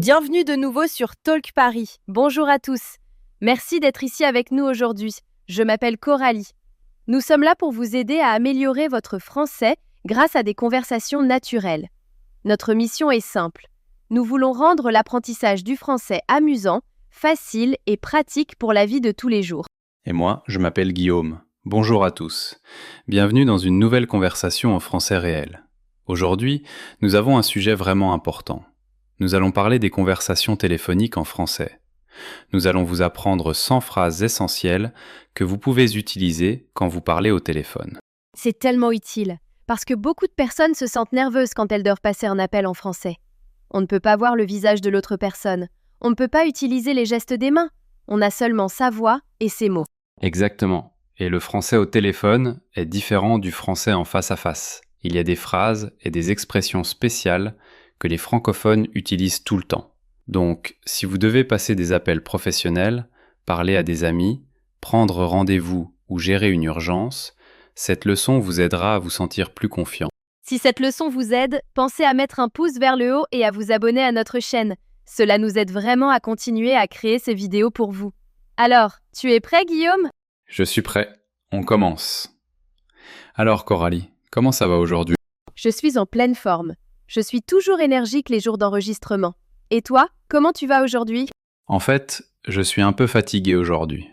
Bienvenue de nouveau sur Talk Paris. Bonjour à tous. Merci d'être ici avec nous aujourd'hui. Je m'appelle Coralie. Nous sommes là pour vous aider à améliorer votre français grâce à des conversations naturelles. Notre mission est simple. Nous voulons rendre l'apprentissage du français amusant, facile et pratique pour la vie de tous les jours. Et moi, je m'appelle Guillaume. Bonjour à tous. Bienvenue dans une nouvelle conversation en français réel. Aujourd'hui, nous avons un sujet vraiment important. Nous allons parler des conversations téléphoniques en français. Nous allons vous apprendre 100 phrases essentielles que vous pouvez utiliser quand vous parlez au téléphone. C'est tellement utile, parce que beaucoup de personnes se sentent nerveuses quand elles doivent passer un appel en français. On ne peut pas voir le visage de l'autre personne. On ne peut pas utiliser les gestes des mains. On a seulement sa voix et ses mots. Exactement. Et le français au téléphone est différent du français en face à face. Il y a des phrases et des expressions spéciales que les francophones utilisent tout le temps. Donc, si vous devez passer des appels professionnels, parler à des amis, prendre rendez-vous ou gérer une urgence, cette leçon vous aidera à vous sentir plus confiant. Si cette leçon vous aide, pensez à mettre un pouce vers le haut et à vous abonner à notre chaîne. Cela nous aide vraiment à continuer à créer ces vidéos pour vous. Alors, tu es prêt, Guillaume ? Je suis prêt. On commence. Alors, Coralie, comment ça va aujourd'hui ? Je suis en pleine forme. Je suis toujours énergique les jours d'enregistrement. Et toi, comment tu vas aujourd'hui ? En fait, je suis un peu fatigué aujourd'hui.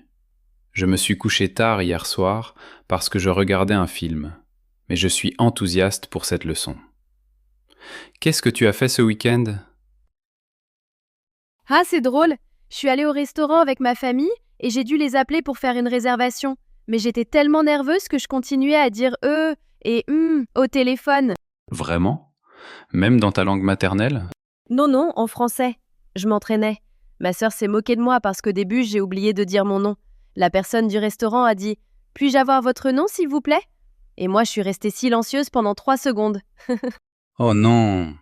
Je me suis couché tard hier soir parce que je regardais un film. Mais je suis enthousiaste pour cette leçon. Qu'est-ce que tu as fait ce week-end ? Ah, c'est drôle. Je suis allée au restaurant avec ma famille et j'ai dû les appeler pour faire une réservation. Mais j'étais tellement nerveuse que je continuais à dire « et « au téléphone. Vraiment ? Même dans ta langue maternelle ? Non, en français. Je m'entraînais. Ma sœur s'est moquée de moi parce qu'au début, j'ai oublié de dire mon nom. La personne du restaurant a dit « Puis-je avoir votre nom, s'il vous plaît ?» Et moi, je suis restée silencieuse pendant 3 secondes. Oh non !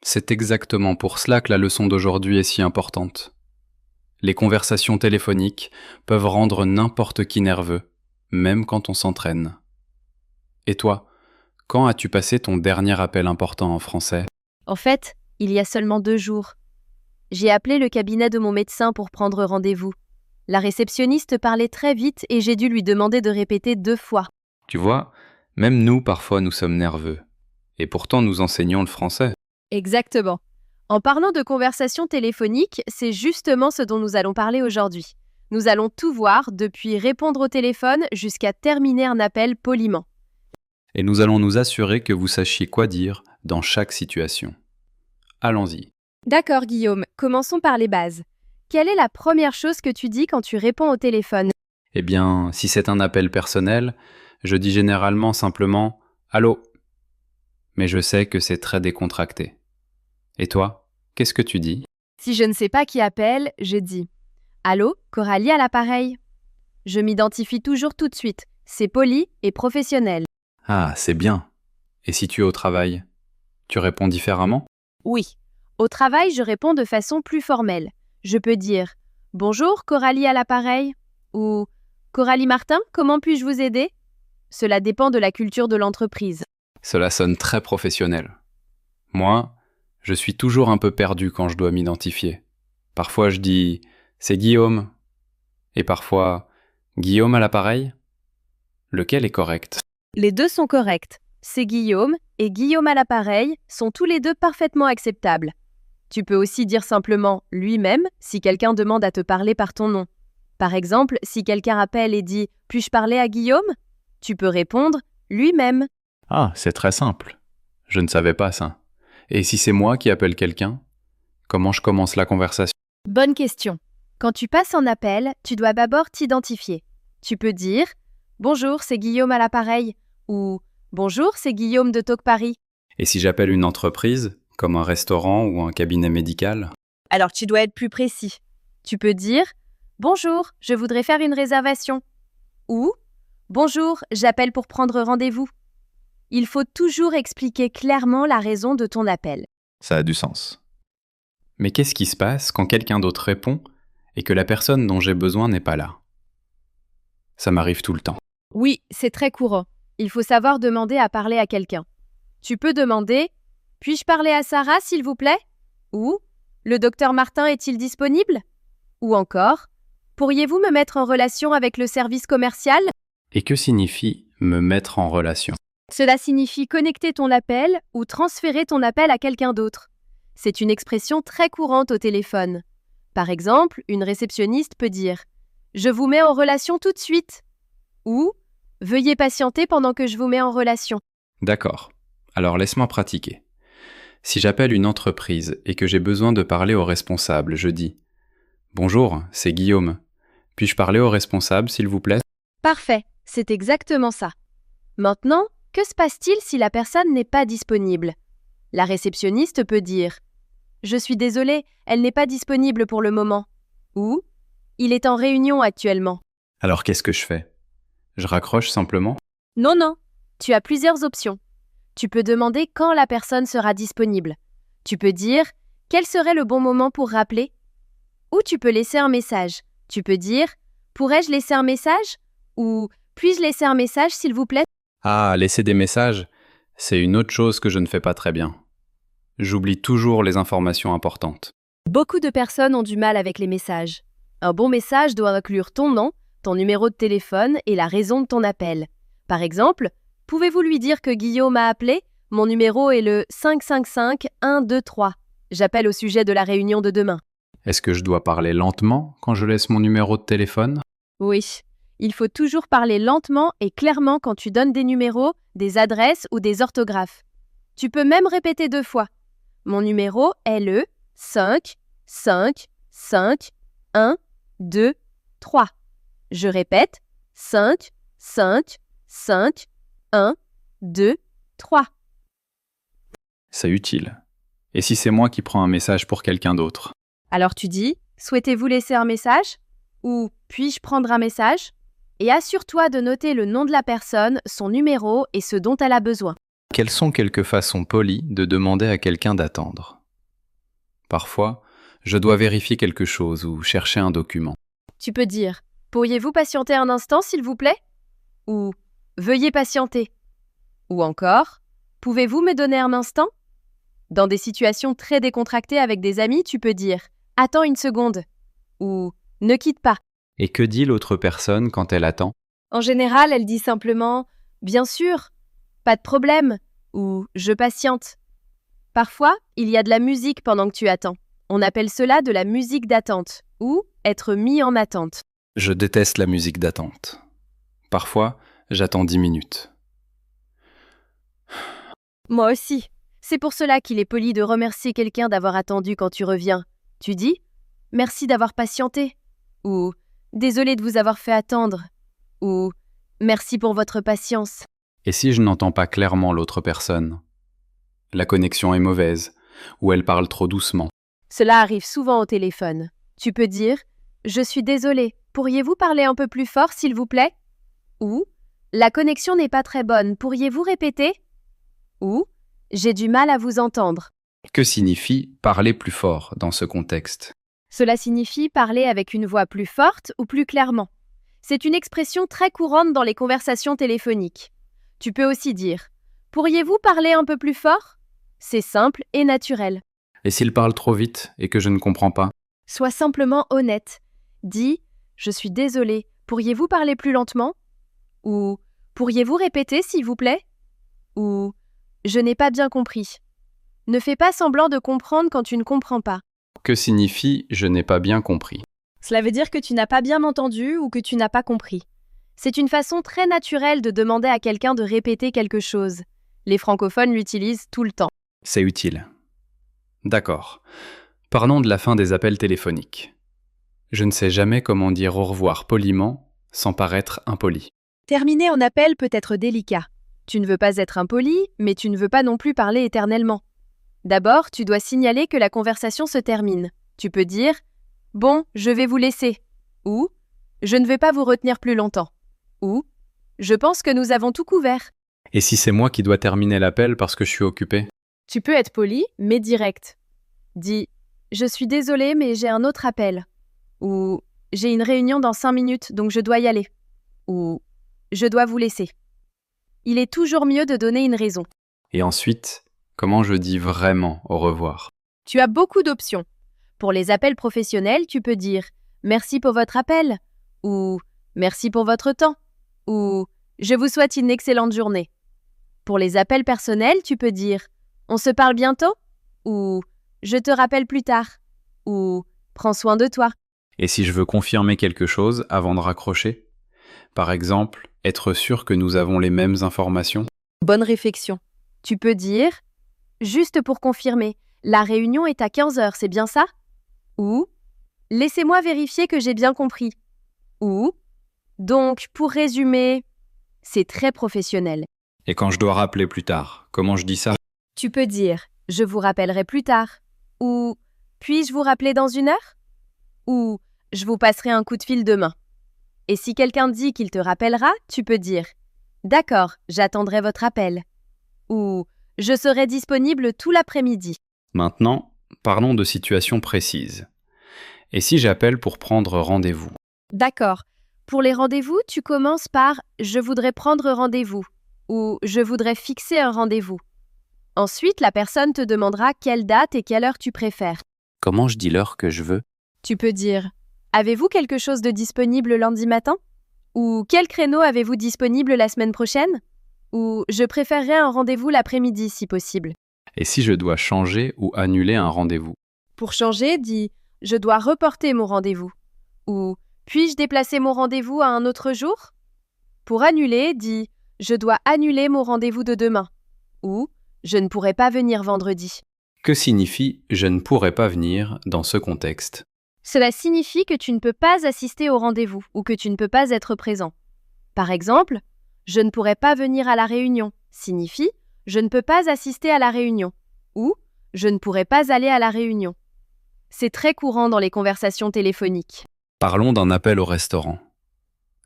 C'est exactement pour cela que la leçon d'aujourd'hui est si importante. Les conversations téléphoniques peuvent rendre n'importe qui nerveux, même quand on s'entraîne. Et toi, quand as-tu passé ton dernier appel important en français ? En fait, il y a seulement 2 jours. J'ai appelé le cabinet de mon médecin pour prendre rendez-vous. La réceptionniste parlait très vite et j'ai dû lui demander de répéter 2 fois. Tu vois, même nous, parfois, nous sommes nerveux. Et pourtant, nous enseignons le français. Exactement. En parlant de conversation téléphonique, c'est justement ce dont nous allons parler aujourd'hui. Nous allons tout voir, depuis répondre au téléphone jusqu'à terminer un appel poliment. Et nous allons nous assurer que vous sachiez quoi dire dans chaque situation. Allons-y. D'accord, Guillaume, commençons par les bases. Quelle est la première chose que tu dis quand tu réponds au téléphone ? Eh bien, si c'est un appel personnel, je dis généralement simplement « Allô ?» Mais je sais que c'est très décontracté. Et toi, qu'est-ce que tu dis ? Si je ne sais pas qui appelle, je dis « Allô, Coralie à l'appareil ?» Je m'identifie toujours tout de suite. C'est poli et professionnel. Ah, c'est bien. Et si tu es au travail, tu réponds différemment ? Oui. Au travail, je réponds de façon plus formelle. Je peux dire « Bonjour, Coralie à l'appareil » ou « Coralie Martin, comment puis-je vous aider ?» Cela dépend de la culture de l'entreprise. Cela sonne très professionnel. Moi, je suis toujours un peu perdu quand je dois m'identifier. Parfois je dis « c'est Guillaume » et parfois « Guillaume à l'appareil ». Lequel est correct ? Les 2 sont corrects. C'est Guillaume et Guillaume à l'appareil sont tous les 2 parfaitement acceptables. Tu peux aussi dire simplement « lui-même » si quelqu'un demande à te parler par ton nom. Par exemple, si quelqu'un appelle et dit « Puis-je parler à Guillaume ?» Tu peux répondre « lui-même ». Ah, c'est très simple. Je ne savais pas ça. Et si c'est moi qui appelle quelqu'un, comment je commence la conversation ? Bonne question. Quand tu passes un appel, tu dois d'abord t'identifier. Tu peux dire « Bonjour, c'est Guillaume à l'appareil » ou « Bonjour, c'est Guillaume de Talk Paris ». Et si j'appelle une entreprise, comme un restaurant ou un cabinet médical ? Alors tu dois être plus précis. Tu peux dire « Bonjour, je voudrais faire une réservation » ou « Bonjour, j'appelle pour prendre rendez-vous ». Il faut toujours expliquer clairement la raison de ton appel. Ça a du sens. Mais qu'est-ce qui se passe quand quelqu'un d'autre répond et que la personne dont j'ai besoin n'est pas là ? Ça m'arrive tout le temps. Oui, c'est très courant. Il faut savoir demander à parler à quelqu'un. Tu peux demander « Puis-je parler à Sarah, s'il vous plaît ?» ou Le docteur Martin est-il disponible? Ou encore, pourriez-vous me mettre en relation avec le service commercial? Et que signifie me mettre en relation? Cela signifie connecter ton appel ou transférer ton appel à quelqu'un d'autre. C'est une expression très courante au téléphone. Par exemple, une réceptionniste peut dire « Je vous mets en relation tout de suite » ou « Veuillez patienter pendant que je vous mets en relation ». D'accord. Alors laisse-moi pratiquer. Si j'appelle une entreprise et que j'ai besoin de parler au responsable, je dis « Bonjour, c'est Guillaume. Puis-je parler au responsable, s'il vous plaît ?» Parfait, c'est exactement ça. Maintenant, que se passe-t-il si la personne n'est pas disponible? La réceptionniste peut dire « Je suis désolée, elle n'est pas disponible pour le moment » ou « Il est en réunion actuellement ». Alors qu'est-ce que je fais? Je raccroche simplement? Non, tu as plusieurs options. Tu peux demander quand la personne sera disponible. Tu peux dire « Quel serait le bon moment pour rappeler ?» Ou tu peux laisser un message. Tu peux dire « Pourrais-je laisser un message ?» ou « Puis-je laisser un message s'il vous plaît ?» Ah, laisser des messages, c'est une autre chose que je ne fais pas très bien. J'oublie toujours les informations importantes. Beaucoup de personnes ont du mal avec les messages. Un bon message doit inclure ton nom, ton numéro de téléphone et la raison de ton appel. Par exemple, pouvez-vous lui dire que Guillaume a appelé? Mon numéro est le 555-123. J'appelle au sujet de la réunion de demain. Est-ce que je dois parler lentement quand je laisse mon numéro de téléphone? Oui, il faut toujours parler lentement et clairement quand tu donnes des numéros, des adresses ou des orthographes. Tu peux même répéter 2 fois. Mon numéro est le 5, 5, 5, 1, 2, 3. Je répète, 5, 5, 5, 1, 2, 3. C'est utile. Et si c'est moi qui prends un message pour quelqu'un d'autre? Alors tu dis, souhaitez-vous laisser un message? Ou puis-je prendre un message? Et assure-toi de noter le nom de la personne, son numéro et ce dont elle a besoin. Quelles sont quelques façons polies de demander à quelqu'un d'attendre? Parfois, je dois vérifier quelque chose ou chercher un document. Tu peux dire « Pourriez-vous patienter un instant, s'il vous plaît ?» ou « Veuillez patienter » ou encore « Pouvez-vous me donner un instant ?» Dans des situations très décontractées avec des amis, tu peux dire « Attends une seconde » ou « Ne quitte pas ». Et que dit l'autre personne quand elle attend? En général, elle dit simplement « Bien sûr », « Pas de problème » ou « Je patiente ». Parfois, il y a de la musique pendant que tu attends. On appelle cela de la musique d'attente ou être mis en attente. Je déteste la musique d'attente. Parfois, j'attends 10 minutes. Moi aussi. C'est pour cela qu'il est poli de remercier quelqu'un d'avoir attendu quand tu reviens. Tu dis « Merci d'avoir patienté » ou « Désolé de vous avoir fait attendre » ou « Merci pour votre patience ». Et si je n'entends pas clairement l'autre personne? La connexion est mauvaise, ou elle parle trop doucement. Cela arrive souvent au téléphone. Tu peux dire « Je suis désolé, pourriez-vous parler un peu plus fort s'il vous plaît ?» ou « La connexion n'est pas très bonne, pourriez-vous répéter ?» ou « J'ai du mal à vous entendre ». Que signifie parler plus fort dans ce contexte? Cela signifie parler avec une voix plus forte ou plus clairement. C'est une expression très courante dans les conversations téléphoniques. Tu peux aussi dire « Pourriez-vous parler un peu plus fort ?» C'est simple et naturel. Et s'il parle trop vite et que je ne comprends pas? Sois simplement honnête. Dis « Je suis désolé, pourriez-vous parler plus lentement ?» ou « Pourriez-vous répéter s'il vous plaît ?» ou « Je n'ai pas bien compris ». Ne fais pas semblant de comprendre quand tu ne comprends pas. Que signifie « je n'ai pas bien compris » ? Cela veut dire que tu n'as pas bien entendu ou que tu n'as pas compris. C'est une façon très naturelle de demander à quelqu'un de répéter quelque chose. Les francophones l'utilisent tout le temps. C'est utile. D'accord. Parlons de la fin des appels téléphoniques. Je ne sais jamais comment dire au revoir poliment sans paraître impoli. Terminer en appel peut être délicat. Tu ne veux pas être impoli, mais tu ne veux pas non plus parler éternellement. D'abord, tu dois signaler que la conversation se termine. Tu peux dire « Bon, je vais vous laisser » ou « Je ne vais pas vous retenir plus longtemps » ou « Je pense que nous avons tout couvert ». Et si c'est moi qui dois terminer l'appel parce que je suis occupé? Tu peux être poli, mais direct. Dis « Je suis désolé, mais j'ai un autre appel » ou « J'ai une réunion dans 5 minutes, donc je dois y aller » ou « Je dois vous laisser ». Il est toujours mieux de donner une raison. Et ensuite, comment je dis vraiment au revoir? Tu as beaucoup d'options. Pour les appels professionnels, tu peux dire « Merci pour votre appel » ou « Merci pour votre temps » ou « Je vous souhaite une excellente journée ». Pour les appels personnels, tu peux dire « On se parle bientôt » ou « Je te rappelle plus tard » ou « Prends soin de toi ». Et si je veux confirmer quelque chose avant de raccrocher? Par exemple, être sûr que nous avons les mêmes informations? Bonne réflexion. Tu peux dire « Juste pour confirmer, la réunion est à 15 heures, c'est bien ça ?» ou « Laissez-moi vérifier que j'ai bien compris » ou « Donc, pour résumer, c'est très professionnel. » Et quand je dois rappeler plus tard, comment je dis ça? Tu peux dire « Je vous rappellerai plus tard » ou « Puis-je vous rappeler dans 1 heure ?» ou « Je vous passerai un coup de fil demain ». Et si quelqu'un dit qu'il te rappellera, tu peux dire « D'accord, j'attendrai votre appel » ou « Je serai disponible tout l'après-midi ». Maintenant, parlons de situations précises. Et si j'appelle pour prendre rendez-vous? D'accord. Pour les rendez-vous, tu commences par « Je voudrais prendre rendez-vous » ou « Je voudrais fixer un rendez-vous ». Ensuite, la personne te demandera quelle date et quelle heure tu préfères. Comment je dis l'heure que je veux? Tu peux dire « Avez-vous quelque chose de disponible lundi matin ?» ou « Quel créneau avez-vous disponible la semaine prochaine ?» ou « Je préférerais un rendez-vous l'après-midi si possible ». Et si je dois changer ou annuler un rendez-vous? Pour changer, dis « Je dois reporter mon rendez-vous » ou « Puis-je déplacer mon rendez-vous à un autre jour ?» Pour annuler, dis « Je dois annuler mon rendez-vous de demain » ou « Je ne pourrai pas venir vendredi ». Que signifie « je ne pourrai pas venir » dans ce contexte? Cela signifie que tu ne peux pas assister au rendez-vous ou que tu ne peux pas être présent. Par exemple, « Je ne pourrai pas venir à la réunion » signifie « Je ne peux pas assister à la réunion » ou « Je ne pourrai pas aller à la réunion ». C'est très courant dans les conversations téléphoniques. Parlons d'un appel au restaurant.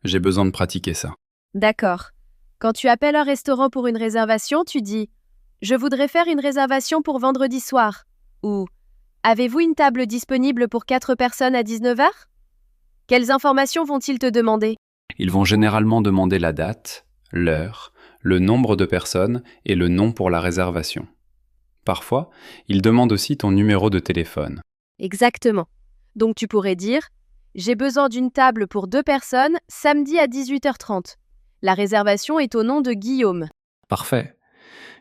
J'ai besoin de pratiquer ça. D'accord. Quand tu appelles un restaurant pour une réservation, tu dis « Je voudrais faire une réservation pour vendredi soir » ou « Avez-vous une table disponible pour 4 personnes à 19 heures ?» Quelles informations vont-ils te demander? Ils vont généralement demander la date, l'heure, le nombre de personnes et le nom pour la réservation. Parfois, ils demandent aussi ton numéro de téléphone. Exactement. Donc tu pourrais dire « J'ai besoin d'une table pour 2 personnes samedi à 18h30. La réservation est au nom de Guillaume. » Parfait.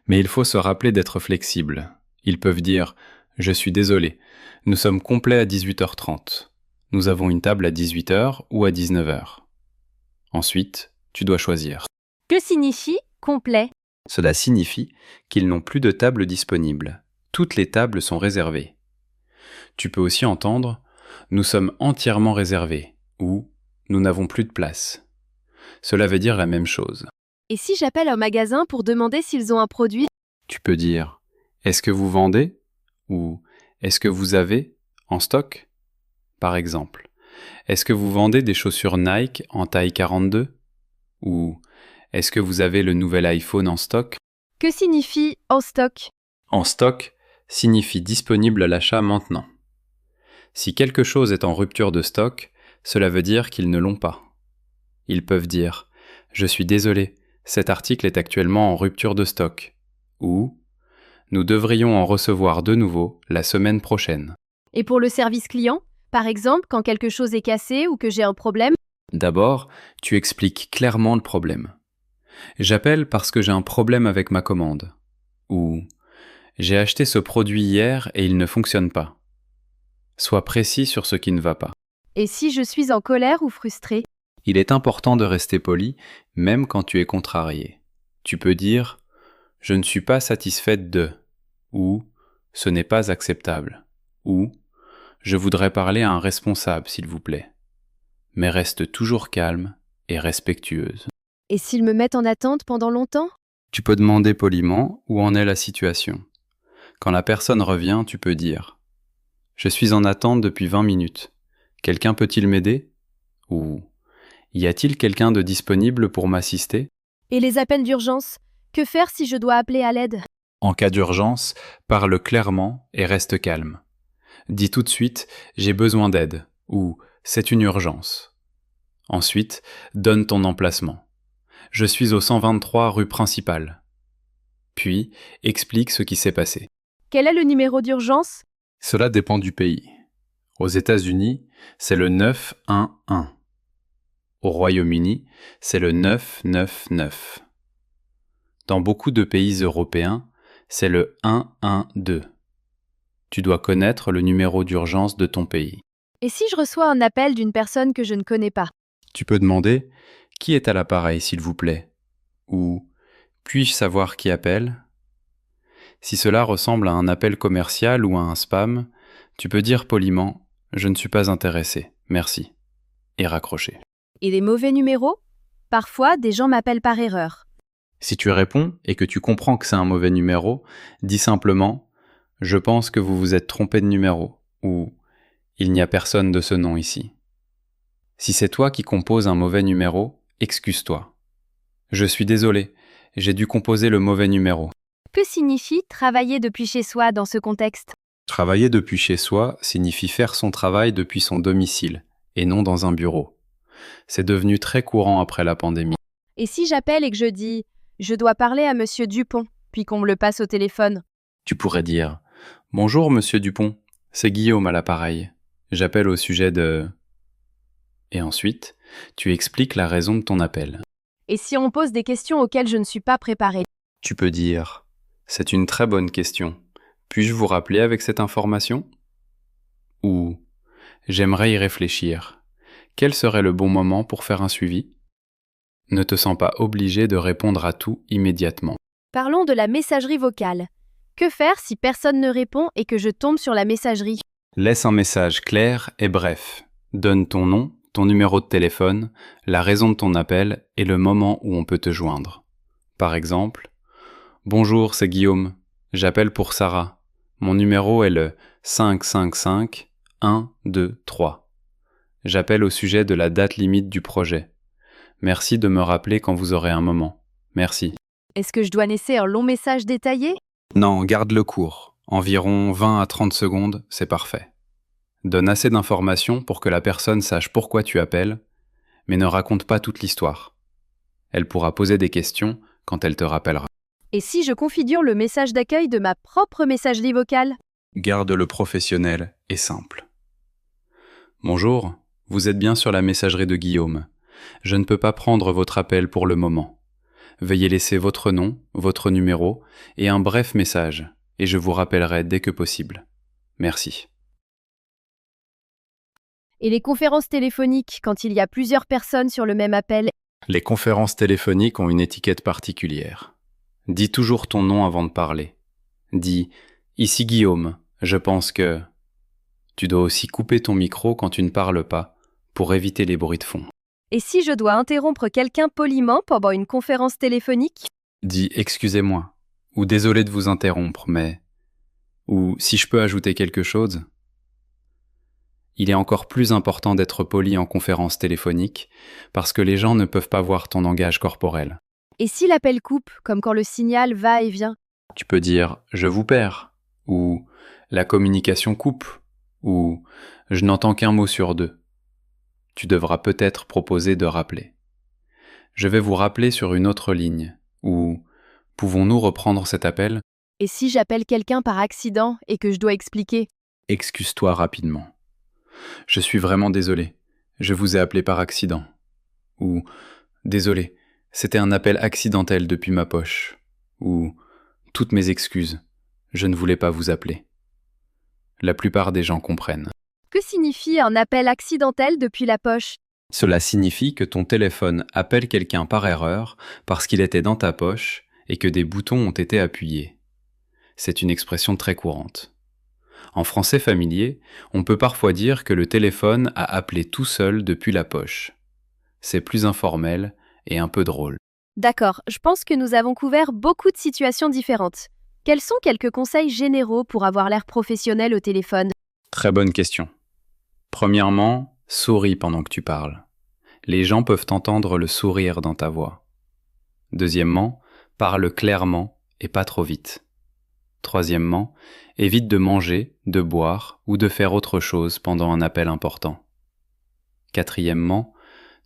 Mais il faut se rappeler d'être flexible. Ils peuvent dire « Je suis désolé, nous sommes complets à 18h30. Nous avons une table à 18h ou à 19h. » Ensuite, tu dois choisir. Que signifie « complet » ? Cela signifie qu'ils n'ont plus de table disponible. Toutes les tables sont réservées. Tu peux aussi entendre « Nous sommes entièrement réservés » ou « Nous n'avons plus de place ». Cela veut dire la même chose. Et si j'appelle un magasin pour demander s'ils ont un produit? Tu peux dire « Est-ce que vous vendez ?» ou « Est-ce que vous avez en stock ?» Par exemple, « Est-ce que vous vendez des chaussures Nike en taille 42 ?» ou « Est-ce que vous avez le nouvel iPhone en stock ?» Que signifie « en stock » ? En stock signifie disponible à l'achat maintenant. Si quelque chose est en rupture de stock, cela veut dire qu'ils ne l'ont pas. Ils peuvent dire « Je suis désolé, cet article est actuellement en rupture de stock » ou « Nous devrions en recevoir de nouveau la semaine prochaine ». Et pour le service client, par exemple, quand quelque chose est cassé ou que j'ai un problème? D'abord, tu expliques clairement le problème. J'appelle parce que j'ai un problème avec ma commande. Ou j'ai acheté ce produit hier et il ne fonctionne pas. Sois précis sur ce qui ne va pas. Et si je suis en colère ou frustré? Il est important de rester poli, même quand tu es contrarié. Tu peux dire « Je ne suis pas satisfaite de » ou « Ce n'est pas acceptable » ou « Je voudrais parler à un responsable, s'il vous plaît ». Mais reste toujours calme et respectueuse. Et s'ils me mettent en attente pendant longtemps? Tu peux demander poliment où en est la situation. Quand la personne revient, tu peux dire « Je suis en attente depuis 20 minutes. Quelqu'un peut-il m'aider ?» ou « Y a-t-il quelqu'un de disponible pour m'assister ?» Et les appels d'urgence? Que faire si je dois appeler à l'aide? En cas d'urgence, parle clairement et reste calme. Dis tout de suite « J'ai besoin d'aide » ou « C'est une urgence ». Ensuite, donne ton emplacement. Je suis au 123 rue principale. Puis, explique ce qui s'est passé. Quel est le numéro d'urgence? Cela dépend du pays. Aux États-Unis, c'est le 911. Au Royaume-Uni, c'est le 999. Dans beaucoup de pays européens, c'est le 112. Tu dois connaître le numéro d'urgence de ton pays. Et si je reçois un appel d'une personne que je ne connais pas? Tu peux demander « Qui est à l'appareil, s'il vous plaît ?» ou « Puis-je savoir qui appelle ?» Si cela ressemble à un appel commercial ou à un spam, tu peux dire poliment « Je ne suis pas intéressé, merci » et raccrocher. Et les mauvais numéros? Parfois, des gens m'appellent par erreur. Si tu réponds et que tu comprends que c'est un mauvais numéro, dis simplement « Je pense que vous vous êtes trompé de numéro » ou « Il n'y a personne de ce nom ici ». Si c'est toi qui composes un mauvais numéro, excuse-toi. Je suis désolé, j'ai dû composer le mauvais numéro. Que signifie travailler depuis chez soi dans ce contexte? Travailler depuis chez soi signifie faire son travail depuis son domicile, et non dans un bureau. C'est devenu très courant après la pandémie. Et si j'appelle et que je dis « Je dois parler à Monsieur Dupont », puis qu'on me le passe au téléphone? Tu pourrais dire « Bonjour Monsieur Dupont, c'est Guillaume à l'appareil. J'appelle au sujet de... » Et ensuite, tu expliques la raison de ton appel. Et si on me pose des questions auxquelles je ne suis pas préparée? Tu peux dire « C'est une très bonne question. Puis-je vous rappeler avec cette information ?» ou « J'aimerais y réfléchir. Quel serait le bon moment pour faire un suivi ?» Ne te sens pas obligé de répondre à tout immédiatement. Parlons de la messagerie vocale. Que faire si personne ne répond et que je tombe sur la messagerie? Laisse un message clair et bref. Donne ton nom, ton numéro de téléphone, la raison de ton appel et le moment où on peut te joindre. Par exemple, « Bonjour, c'est Guillaume. J'appelle pour Sarah. Mon numéro est le 555 123. J'appelle au sujet de la date limite du projet. Merci de me rappeler quand vous aurez un moment. Merci. » Est-ce que je dois laisser un long message détaillé? Non, garde-le court. Environ 20 à 30 secondes, c'est parfait. Donne assez d'informations pour que la personne sache pourquoi tu appelles, mais ne raconte pas toute l'histoire. Elle pourra poser des questions quand elle te rappellera. Et si je configure le message d'accueil de ma propre messagerie vocale? Garde-le professionnel et simple. Bonjour, vous êtes bien sur la messagerie de Guillaume. Je ne peux pas prendre votre appel pour le moment. Veuillez laisser votre nom, votre numéro et un bref message, et je vous rappellerai dès que possible. Merci. Et les conférences téléphoniques, quand il y a plusieurs personnes sur le même appel? Les conférences téléphoniques ont une étiquette particulière. Dis toujours ton nom avant de parler. Dis « Ici Guillaume, je pense que... » Tu dois aussi couper ton micro quand tu ne parles pas, pour éviter les bruits de fond. Et si je dois interrompre quelqu'un poliment pendant une conférence téléphonique? Dis « Excusez-moi » ou « Désolé de vous interrompre, mais... » ou « Si je peux ajouter quelque chose ?» Il est encore plus important d'être poli en conférence téléphonique parce que les gens ne peuvent pas voir ton langage corporel. Et si l'appel coupe, comme quand le signal va et vient? Tu peux dire « Je vous perds » ou « La communication coupe » ou « Je n'entends qu'un mot sur deux ». Tu devras peut-être proposer de rappeler. Je vais vous rappeler sur une autre ligne ou « Pouvons-nous reprendre cet appel ?» Et si j'appelle quelqu'un par accident et que je dois expliquer? Excuse-toi rapidement. Je suis vraiment désolé, je vous ai appelé par accident. Ou désolé, c'était un appel accidentel depuis ma poche. Ou toutes mes excuses, je ne voulais pas vous appeler. La plupart des gens comprennent. Que signifie un appel accidentel depuis la poche? Cela signifie que ton téléphone appelle quelqu'un par erreur parce qu'il était dans ta poche et que des boutons ont été appuyés. C'est une expression très courante. En français familier, on peut parfois dire que le téléphone a appelé tout seul depuis la poche. C'est plus informel et un peu drôle. D'accord, je pense que nous avons couvert beaucoup de situations différentes. Quels sont quelques conseils généraux pour avoir l'air professionnel au téléphone? Très bonne question. Premièrement, souris pendant que tu parles. Les gens peuvent entendre le sourire dans ta voix. Deuxièmement, parle clairement et pas trop vite. Troisièmement, évite de manger, de boire ou de faire autre chose pendant un appel important. Quatrièmement,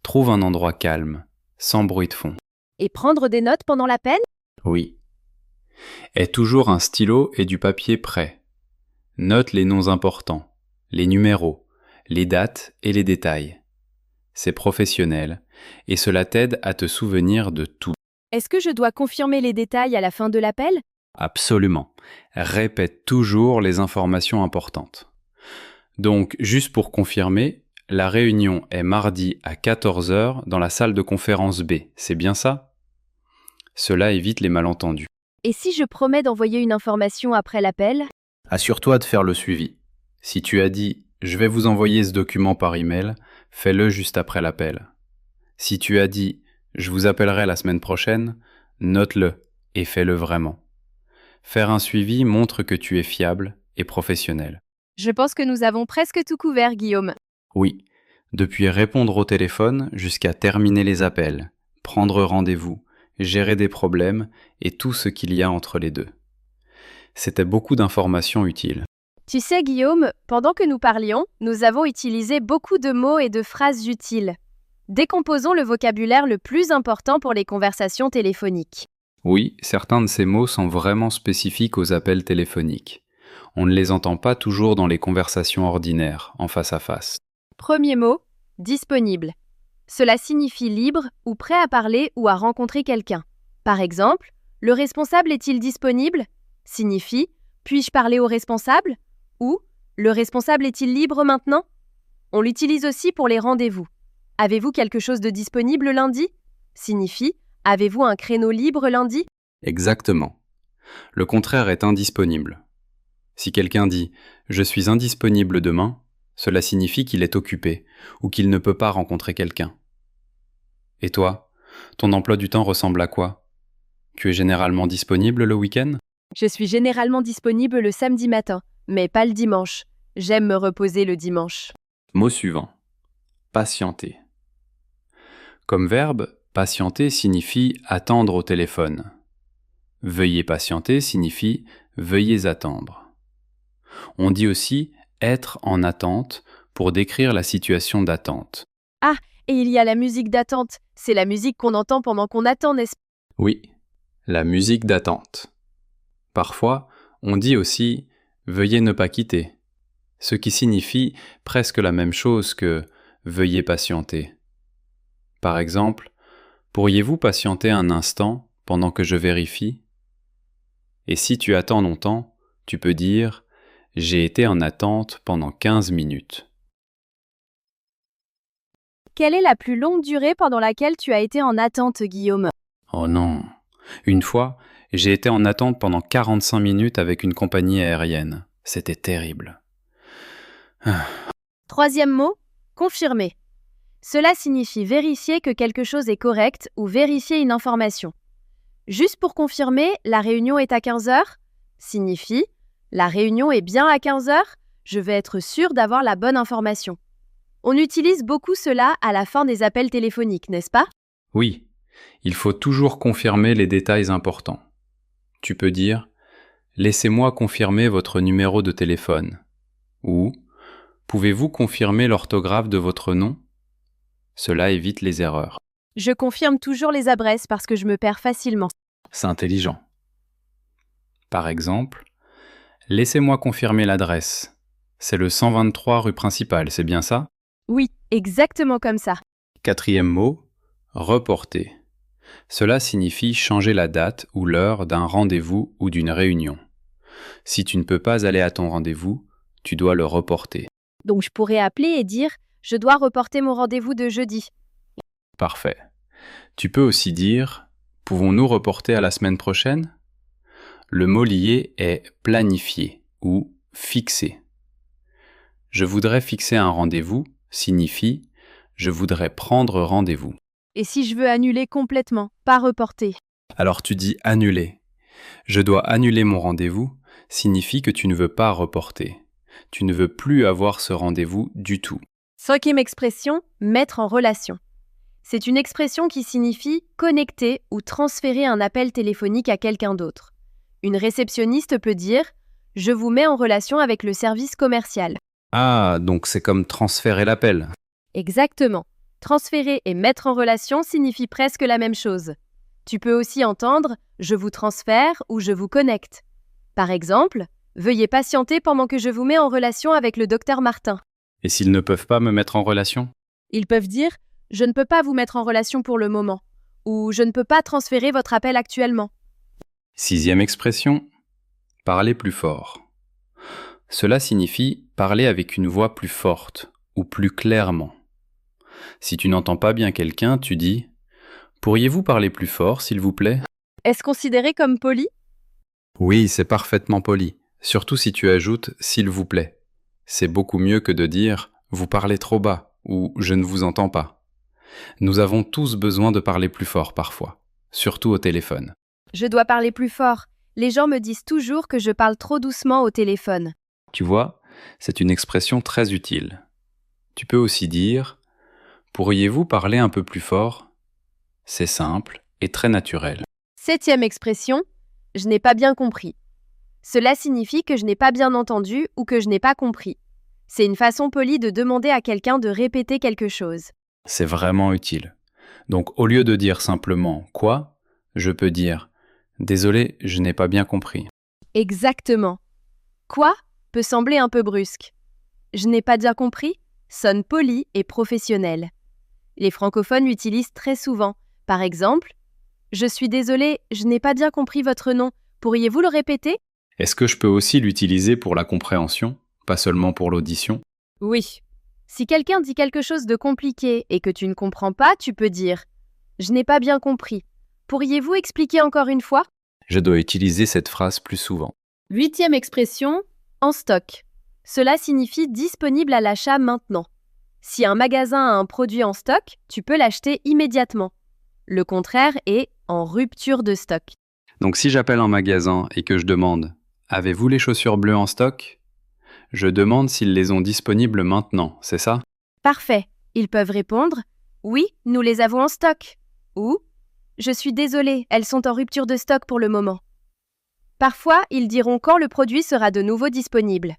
trouve un endroit calme, sans bruit de fond. Et prendre des notes pendant l'appel? Oui. Aie toujours un stylo et du papier prêt. Note les noms importants. les numéros, les dates et les détails. C'est professionnel et cela t'aide à te souvenir de tout. Est-ce que je dois confirmer les détails à la fin de l'appel? Absolument. Répète toujours les informations importantes. Donc, juste pour confirmer, la réunion est mardi à 14 heures dans la salle de conférence B. C'est bien ça? Cela évite les malentendus. Et si je promets d'envoyer une information après l'appel? Assure-toi de faire le suivi. Si tu as dit « je vais vous envoyer ce document par email », fais-le juste après l'appel. Si tu as dit « je vous appellerai la semaine prochaine », note-le et fais-le vraiment. Faire un suivi montre que tu es fiable et professionnel. Je pense que nous avons presque tout couvert, Guillaume. Oui, depuis répondre au téléphone jusqu'à terminer les appels, prendre rendez-vous, gérer des problèmes et tout ce qu'il y a entre les deux. C'était beaucoup d'informations utiles. Tu sais, Guillaume, pendant que nous parlions, nous avons utilisé beaucoup de mots et de phrases utiles. Décomposons le vocabulaire le plus important pour les conversations téléphoniques. Oui, certains de ces mots sont vraiment spécifiques aux appels téléphoniques. On ne les entend pas toujours dans les conversations ordinaires, en face à face. Premier mot, disponible. Cela signifie libre ou prêt à parler ou à rencontrer quelqu'un. Par exemple, le responsable est-il disponible? Signifie puis-je parler au responsable? Ou le responsable est-il libre maintenant? On l'utilise aussi pour les rendez-vous. Avez-vous quelque chose de disponible lundi? Signifie avez-vous un créneau libre lundi? Exactement. Le contraire est indisponible. Si quelqu'un dit « je suis indisponible demain », cela signifie qu'il est occupé ou qu'il ne peut pas rencontrer quelqu'un. Et toi, ton emploi du temps ressemble à quoi? Tu es généralement disponible le week-end? Je suis généralement disponible le samedi matin, mais pas le dimanche. J'aime me reposer le dimanche. Mot suivant. Patienter. Comme verbe, patienter signifie attendre au téléphone. Veuillez patienter signifie veuillez attendre. On dit aussi être en attente pour décrire la situation d'attente. Ah, et il y a la musique d'attente. C'est la musique qu'on entend pendant qu'on attend, n'est-ce pas? Oui, la musique d'attente. Parfois, on dit aussi veuillez ne pas quitter, ce qui signifie presque la même chose que veuillez patienter. Par exemple, pourriez-vous patienter un instant pendant que je vérifie? Et si tu attends longtemps, tu peux dire j'ai été en attente pendant 15 minutes. Quelle est la plus longue durée pendant laquelle tu as été en attente, Guillaume? Oh non! Une fois, j'ai été en attente pendant 45 minutes avec une compagnie aérienne. C'était terrible. Troisième mot, confirmer. Cela signifie vérifier que quelque chose est correct ou vérifier une information. Juste pour confirmer, la réunion est à 15 heures? Signifie la réunion est bien à 15 heures? Je vais être sûr d'avoir la bonne information. On utilise beaucoup cela à la fin des appels téléphoniques, n'est-ce pas? Oui, il faut toujours confirmer les détails importants. Tu peux dire « Laissez-moi confirmer votre numéro de téléphone » ou « Pouvez-vous confirmer l'orthographe de votre nom ?» Cela évite les erreurs. Je confirme toujours les adresses parce que je me perds facilement. C'est intelligent. Par exemple, « Laissez-moi confirmer l'adresse. C'est le 123 rue principale, c'est bien ça ?» Oui, exactement comme ça. Quatrième mot, reporter. Cela signifie changer la date ou l'heure d'un rendez-vous ou d'une réunion. Si tu ne peux pas aller à ton rendez-vous, tu dois le reporter. Donc je pourrais appeler et dire « Je dois reporter mon rendez-vous de jeudi ». Parfait. Tu peux aussi dire « Pouvons-nous reporter à la semaine prochaine ?» Le mot lié est planifier ou fixer. Je voudrais fixer un rendez-vous signifie je voudrais prendre rendez-vous. Et si je veux annuler complètement, pas reporter? Alors tu dis annuler. Je dois annuler mon rendez-vous signifie que tu ne veux pas reporter. Tu ne veux plus avoir ce rendez-vous du tout. Cinquième expression, mettre en relation. C'est une expression qui signifie connecter ou transférer un appel téléphonique à quelqu'un d'autre. Une réceptionniste peut dire « Je vous mets en relation avec le service commercial ». Ah, donc c'est comme transférer l'appel. Exactement. Transférer et mettre en relation signifie presque la même chose. Tu peux aussi entendre « Je vous transfère » ou « Je vous connecte ». Par exemple, Veuillez patienter pendant que je vous mets en relation avec le docteur Martin. Et s'ils ne peuvent pas me mettre en relation? Ils peuvent dire « Je ne peux pas vous mettre en relation pour le moment » ou « Je ne peux pas transférer votre appel actuellement ». 6e expression, parler plus fort. Cela signifie parler avec une voix plus forte ou plus clairement. Si tu n'entends pas bien quelqu'un, tu dis « Pourriez-vous parler plus fort, s'il vous plaît ?» Est-ce considéré comme poli? Oui, c'est parfaitement poli, surtout si tu ajoutes « s'il vous plaît ». C'est beaucoup mieux que de dire « vous parlez trop bas » ou « je ne vous entends pas ». Nous avons tous besoin de parler plus fort parfois, surtout au téléphone. Je dois parler plus fort. Les gens me disent toujours que je parle trop doucement au téléphone. Tu vois, c'est une expression très utile. Tu peux aussi dire « pourriez-vous parler un peu plus fort ?» C'est simple et très naturel. 7e expression, je n'ai pas bien compris. Cela signifie que je n'ai pas bien entendu ou que je n'ai pas compris. C'est une façon polie de demander à quelqu'un de répéter quelque chose. C'est vraiment utile. Donc au lieu de dire simplement « quoi ?», je peux dire « désolé, je n'ai pas bien compris ». Exactement. Quoi peut sembler un peu brusque. Je n'ai pas bien compris sonne poli et professionnel. Les francophones l'utilisent très souvent. Par exemple, je suis désolé, je n'ai pas bien compris votre nom. Pourriez-vous le répéter? Est-ce que je peux aussi l'utiliser pour la compréhension, pas seulement pour l'audition? Oui. Si quelqu'un dit quelque chose de compliqué et que tu ne comprends pas, tu peux dire « Je n'ai pas bien compris. Pourriez-vous expliquer encore une fois ?» Je dois utiliser cette phrase plus souvent. 8e expression, en stock. Cela signifie disponible à l'achat maintenant. Si un magasin a un produit en stock, tu peux l'acheter immédiatement. Le contraire est en rupture de stock. Donc si j'appelle un magasin et que je demande « Avez-vous les chaussures bleues en stock ?» Je demande s'ils les ont disponibles maintenant, c'est ça? Parfait. Ils peuvent répondre « Oui, nous les avons en stock » ou « Je suis désolé, elles sont en rupture de stock pour le moment ». Parfois, ils diront quand le produit sera de nouveau disponible.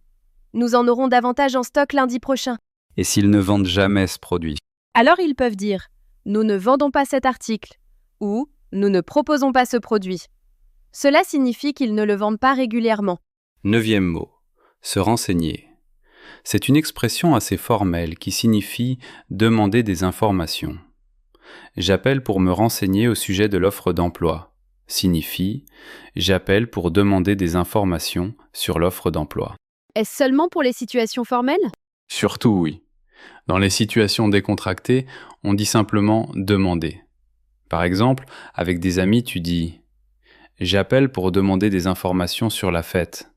Nous en aurons davantage en stock lundi prochain. Et s'ils ne vendent jamais ce produit? Alors ils peuvent dire « Nous ne vendons pas cet article » ou « Nous ne proposons pas ce produit ». Cela signifie qu'ils ne le vendent pas régulièrement. 9e mot, se renseigner. C'est une expression assez formelle qui signifie demander des informations. J'appelle pour me renseigner au sujet de l'offre d'emploi. Signifie j'appelle pour demander des informations sur l'offre d'emploi. Est-ce seulement pour les situations formelles? Surtout oui. Dans les situations décontractées, on dit simplement demander. Par exemple, avec des amis, tu dis j'appelle pour demander des informations sur la fête.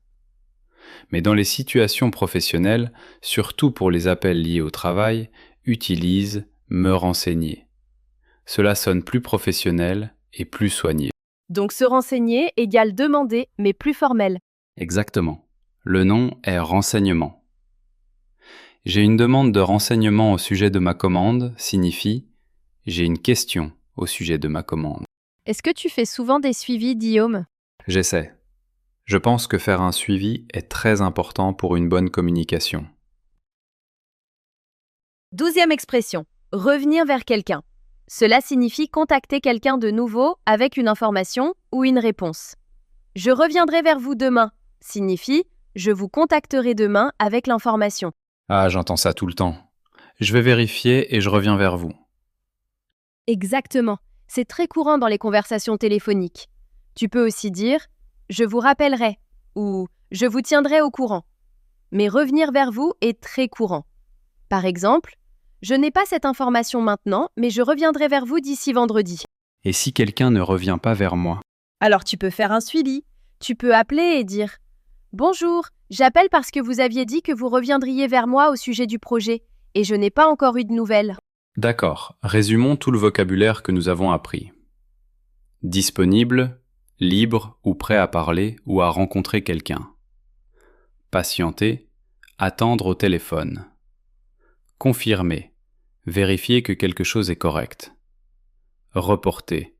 Mais dans les situations professionnelles, surtout pour les appels liés au travail, utilise me renseigner. Cela sonne plus professionnel et plus soigné. Donc se renseigner égale demander, mais plus formel. Exactement. Le nom est renseignement. J'ai une demande de renseignement au sujet de ma commande signifie j'ai une question au sujet de ma commande. Est-ce que tu fais souvent des suivis, Guillaume? J'essaie. Je pense que faire un suivi est très important pour une bonne communication. 12e expression, revenir vers quelqu'un. Cela signifie contacter quelqu'un de nouveau avec une information ou une réponse. Je reviendrai vers vous demain signifie je vous contacterai demain avec l'information. Ah, j'entends ça tout le temps. Je vais vérifier et je reviens vers vous. Exactement. C'est très courant dans les conversations téléphoniques. Tu peux aussi dire « je vous rappellerai » ou « je vous tiendrai au courant ». Mais revenir vers vous est très courant. Par exemple, « je n'ai pas cette information maintenant, mais je reviendrai vers vous d'ici vendredi ». Et si quelqu'un ne revient pas vers moi? Alors tu peux faire un suivi. Tu peux appeler et dire « Bonjour, j'appelle parce que vous aviez dit que vous reviendriez vers moi au sujet du projet, et je n'ai pas encore eu de nouvelles. » D'accord, résumons tout le vocabulaire que nous avons appris. Disponible, libre ou prêt à parler ou à rencontrer quelqu'un. Patienter, attendre au téléphone. Confirmer, vérifier que quelque chose est correct. Reporter,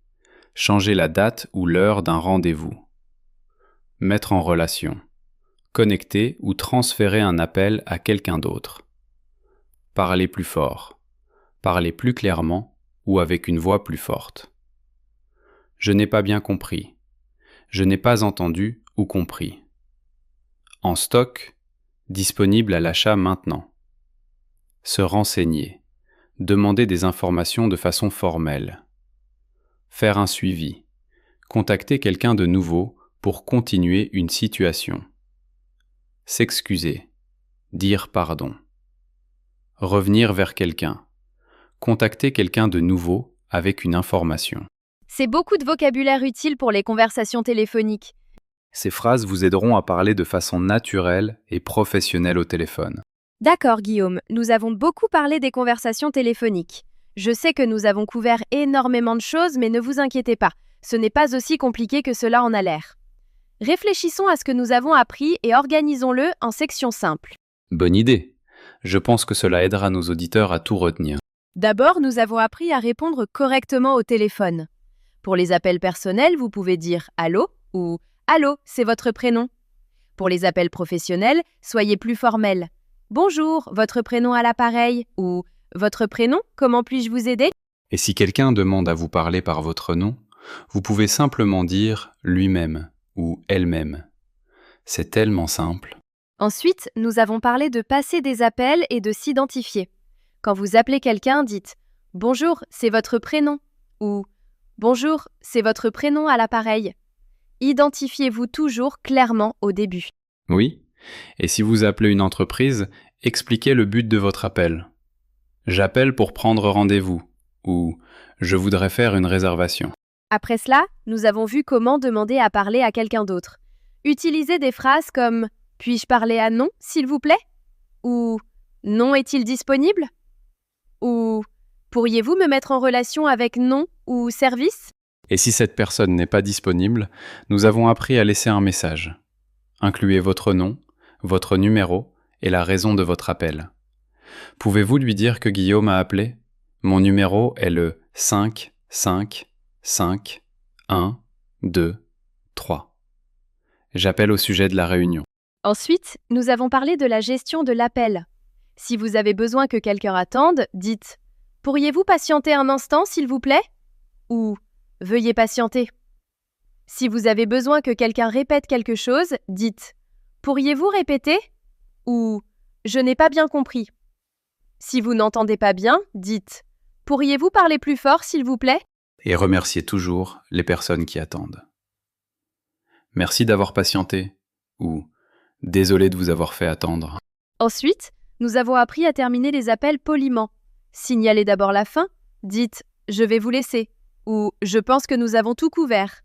changer la date ou l'heure d'un rendez-vous. Mettre en relation, connecter ou transférer un appel à quelqu'un d'autre. Parler plus fort, parler plus clairement ou avec une voix plus forte. Je n'ai pas bien compris. Je n'ai pas entendu ou compris. En stock, disponible à l'achat maintenant. Se renseigner. Demander des informations de façon formelle. Faire un suivi. Contacter quelqu'un de nouveau pour continuer une situation. S'excuser. Dire pardon. Revenir vers quelqu'un. Contacter quelqu'un de nouveau avec une information. C'est beaucoup de vocabulaire utile pour les conversations téléphoniques. Ces phrases vous aideront à parler de façon naturelle et professionnelle au téléphone. D'accord, Guillaume, nous avons beaucoup parlé des conversations téléphoniques. Je sais que nous avons couvert énormément de choses, mais ne vous inquiétez pas, ce n'est pas aussi compliqué que cela en a l'air. Réfléchissons à ce que nous avons appris et organisons-le en sections simples. Bonne idée. Je pense que cela aidera nos auditeurs à tout retenir. D'abord, nous avons appris à répondre correctement au téléphone. Pour les appels personnels, vous pouvez dire « Allô » ou « Allô, c'est votre prénom ». Pour les appels professionnels, soyez plus formels. « Bonjour, votre prénom à l'appareil » ou « Votre prénom, comment puis-je vous aider ?» Et si quelqu'un demande à vous parler par votre nom, vous pouvez simplement dire « lui-même » ou « elle-même ». C'est tellement simple. Ensuite, nous avons parlé de passer des appels et de s'identifier. Quand vous appelez quelqu'un, dites « Bonjour, c'est votre prénom » ou « Bonjour, c'est votre prénom à l'appareil ». Identifiez-vous toujours clairement au début. Oui, et si vous appelez une entreprise, expliquez le but de votre appel. J'appelle pour prendre rendez-vous ou je voudrais faire une réservation. Après cela, nous avons vu comment demander à parler à quelqu'un d'autre. Utilisez des phrases comme « Puis-je parler à non, s'il vous plaît ?» ou « Non est-il disponible ?» ou « Pourriez-vous me mettre en relation avec non ou service ?» Et si cette personne n'est pas disponible, nous avons appris à laisser un message. Incluez votre nom, votre numéro et la raison de votre appel. Pouvez-vous lui dire que Guillaume a appelé ? Mon numéro est le 5 5 5 1 2 3. J'appelle au sujet de la réunion. Ensuite, nous avons parlé de la gestion de l'appel. Si vous avez besoin que quelqu'un attende, dites « Pourriez-vous patienter un instant, s'il vous plaît ?» ou « Veuillez patienter ». Si vous avez besoin que quelqu'un répète quelque chose, dites « Pourriez-vous répéter ?» ou « Je n'ai pas bien compris ». Si vous n'entendez pas bien, dites « Pourriez-vous parler plus fort, s'il vous plaît ?» Et remerciez toujours les personnes qui attendent. Merci d'avoir patienté ou désolé de vous avoir fait attendre. Ensuite, nous avons appris à terminer les appels poliment. Signalez d'abord la fin, dites « Je vais vous laisser » ou « Je pense que nous avons tout couvert ».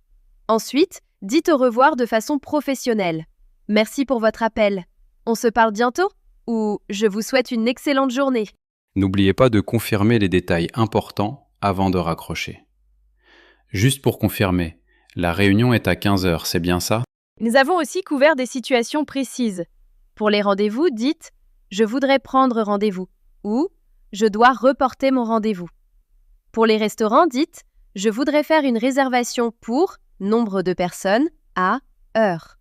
Ensuite, dites au revoir de façon professionnelle. « Merci pour votre appel. On se parle bientôt » ou « Je vous souhaite une excellente journée ». N'oubliez pas de confirmer les détails importants avant de raccrocher. Juste pour confirmer, la réunion est à 15h, c'est bien ça ? Nous avons aussi couvert des situations précises. Pour les rendez-vous, dites « Je voudrais prendre rendez-vous » ou « Je dois reporter mon rendez-vous ». Pour les restaurants, dites « Je voudrais faire une réservation pour nombre de personnes à heure ».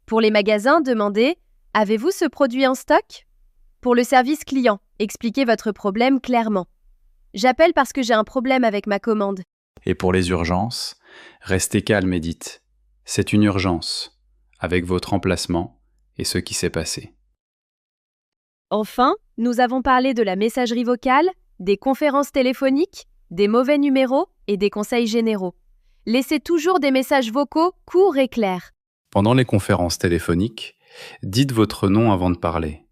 Pour les magasins, demandez « Avez-vous ce produit en stock ?» Pour le service client, expliquez votre problème clairement. « J'appelle parce que j'ai un problème avec ma commande ». Et pour les urgences, restez calme et dites « C'est une urgence » avec votre emplacement et ce qui s'est passé. Enfin, nous avons parlé de la messagerie vocale, des conférences téléphoniques, des mauvais numéros et des conseils généraux. Laissez toujours des messages vocaux courts et clairs. Pendant les conférences téléphoniques, dites votre nom avant de parler.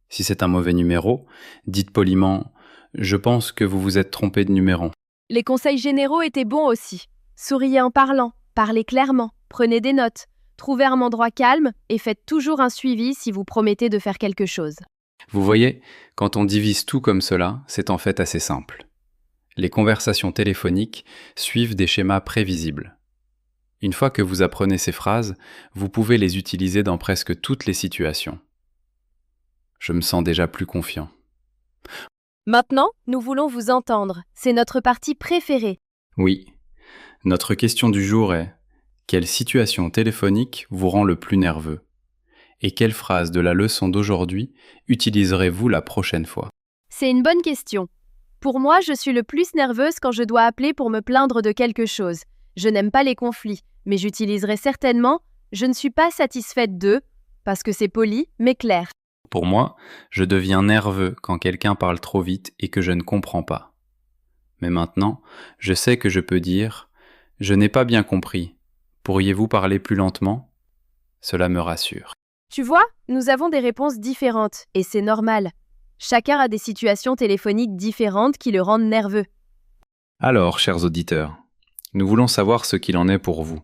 Si c'est un mauvais numéro, dites poliment « Je pense que vous vous êtes trompé de numéro ». Les conseils généraux étaient bons aussi. Souriez en parlant, parlez clairement, prenez des notes, trouvez un endroit calme et faites toujours un suivi si vous promettez de faire quelque chose. Vous voyez, quand on divise tout comme cela, c'est en fait assez simple. Les conversations téléphoniques suivent des schémas prévisibles. Une fois que vous apprenez ces phrases, vous pouvez les utiliser dans presque toutes les situations. Je me sens déjà plus confiant. Maintenant, nous voulons vous entendre. C'est notre partie préférée. Oui. Notre question du jour est « Quelle situation téléphonique vous rend le plus nerveux ? Et quelle phrase de la leçon d'aujourd'hui utiliserez-vous la prochaine fois ? » C'est une bonne question. Pour moi, je suis le plus nerveuse quand je dois appeler pour me plaindre de quelque chose. Je n'aime pas les conflits, mais j'utiliserai certainement « Je ne suis pas satisfaite de » parce que c'est poli mais clair. Pour moi, je deviens nerveux quand quelqu'un parle trop vite et que je ne comprends pas. Mais maintenant, je sais que je peux dire « Je n'ai pas bien compris. Pourriez-vous parler plus lentement ?» Cela me rassure. Tu vois, nous avons des réponses différentes, et c'est normal. Chacun a des situations téléphoniques différentes qui le rendent nerveux. Alors, chers auditeurs, nous voulons savoir ce qu'il en est pour vous.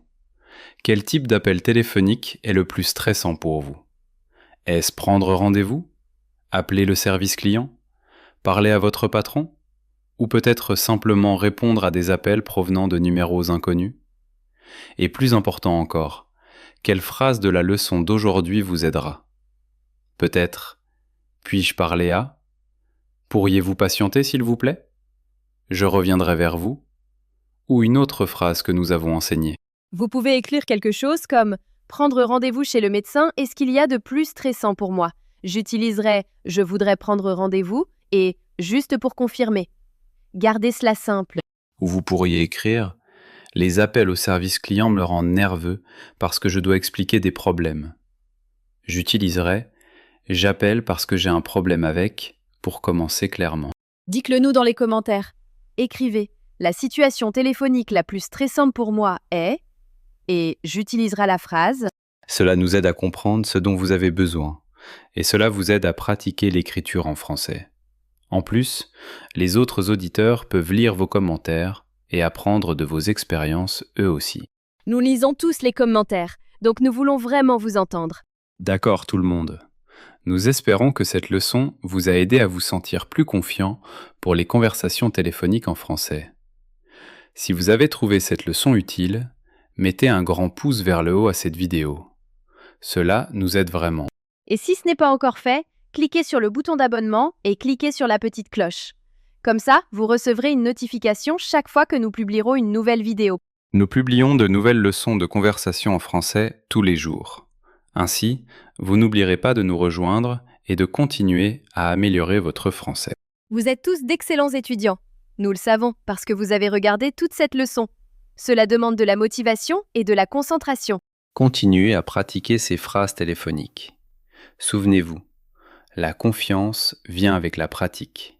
Quel type d'appel téléphonique est le plus stressant pour vous? Est-ce prendre rendez-vous? Appeler le service client? Parler à votre patron? Ou peut-être simplement répondre à des appels provenant de numéros inconnus? Et plus important encore, quelle phrase de la leçon d'aujourd'hui vous aidera? Peut-être « Puis-je parler à » ? Pourriez-vous patienter s'il vous plaît? Je reviendrai vers vous? Ou une autre phrase que nous avons enseignée? Vous pouvez écrire quelque chose comme « Prendre rendez-vous chez le médecin est ce qu'il y a de plus stressant pour moi. J'utiliserai « Je voudrais prendre rendez-vous » et « Juste pour confirmer ». Gardez cela simple. Ou vous pourriez écrire « Les appels au service client me rendent nerveux parce que je dois expliquer des problèmes. » J'utiliserai « J'appelle parce que j'ai un problème avec » pour commencer clairement. Dites-le nous dans les commentaires. Écrivez « La situation téléphonique la plus stressante pour moi est… » et j'utiliserai la phrase. Cela nous aide à comprendre ce dont vous avez besoin et cela vous aide à pratiquer l'écriture en français. En plus, les autres auditeurs peuvent lire vos commentaires et apprendre de vos expériences eux aussi. Nous lisons tous les commentaires, donc nous voulons vraiment vous entendre. D'accord tout le monde. Nous espérons que cette leçon vous a aidé à vous sentir plus confiant pour les conversations téléphoniques en français. Si vous avez trouvé cette leçon utile, mettez un grand pouce vers le haut à cette vidéo. Cela nous aide vraiment. Et si ce n'est pas encore fait, cliquez sur le bouton d'abonnement et cliquez sur la petite cloche. Comme ça, vous recevrez une notification chaque fois que nous publierons une nouvelle vidéo. Nous publions de nouvelles leçons de conversation en français tous les jours. Ainsi, vous n'oublierez pas de nous rejoindre et de continuer à améliorer votre français. Vous êtes tous d'excellents étudiants. Nous le savons parce que vous avez regardé toute cette leçon. Cela demande de la motivation et de la concentration. Continuez à pratiquer ces phrases téléphoniques. Souvenez-vous, la confiance vient avec la pratique.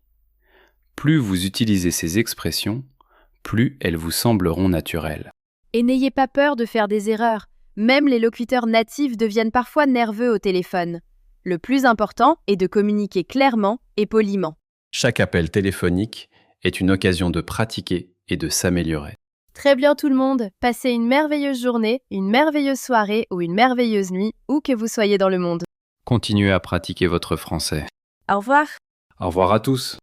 Plus vous utilisez ces expressions, plus elles vous sembleront naturelles. Et n'ayez pas peur de faire des erreurs. Même les locuteurs natifs deviennent parfois nerveux au téléphone. Le plus important est de communiquer clairement et poliment. Chaque appel téléphonique est une occasion de pratiquer et de s'améliorer. Très bien tout le monde, passez une merveilleuse journée, une merveilleuse soirée ou une merveilleuse nuit, où que vous soyez dans le monde. Continuez à pratiquer votre français. Au revoir. Au revoir à tous.